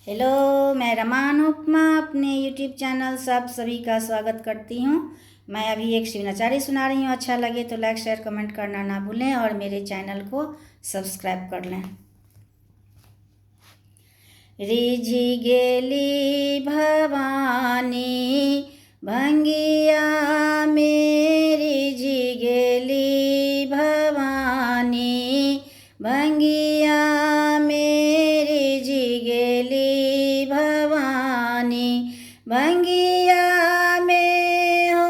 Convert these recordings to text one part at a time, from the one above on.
Hello, मैं रमान उपमा अपने यूट्यूब चैनल सब सभी का स्वागत करती हूँ। मैं अभी एक शिवनाचारी सुना रही हूँ। अच्छा लगे तो लाइक शेयर कमेंट करना ना भूलें और मेरे चैनल को सब्सक्राइब कर लें। रिझी गेली भवानी भंगिया में, रिझी गेली भवानी भंगिया में, रिझी गेली भवानी भंगिया में हो,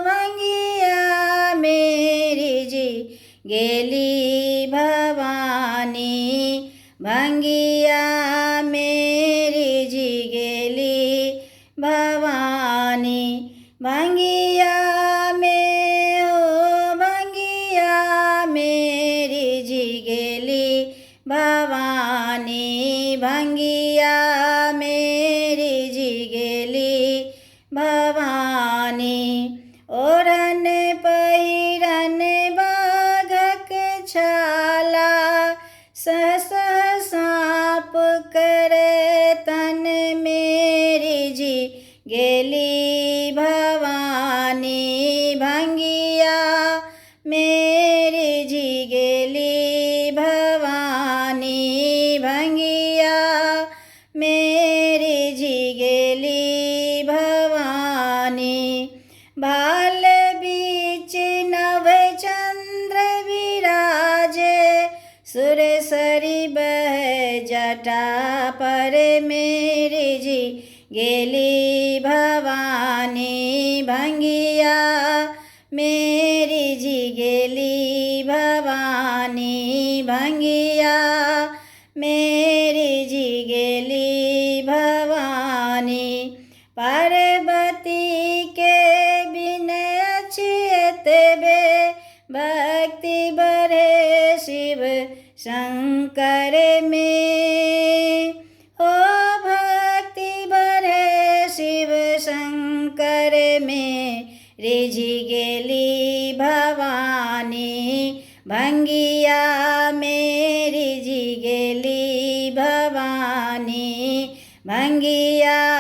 भंगिया में रिझी गेली भवानी भंगिया में, रिझी गेली भवानी भंगिया में हो, भंगिया में रिझी गेली भवानी भंगिया में, रिझी गेली भवानी। ओढ़न पहिरन बाघक छाला, सहस साप करे तन में, रिझी गेली भवानी भंगिया में, रिझी गेली भवानी भंगिया में, रिझी गेली भवानी। भाल बीच नभ चंद्र विराजे, सुरसरी बह जटा पर में, रिझी गेली भवानी भंगिया में, रिझी गेली भवानी भंगिया में, रिझी गेली भवानी। पार्वती के बिन अछियत बे, भक्ति बढ़े शिव शंकर में हो, भक्ति बढ़े शिव शंकर में, रिझी गेली भवानी भंगिया में, रिझी गेली भवानी भंगिया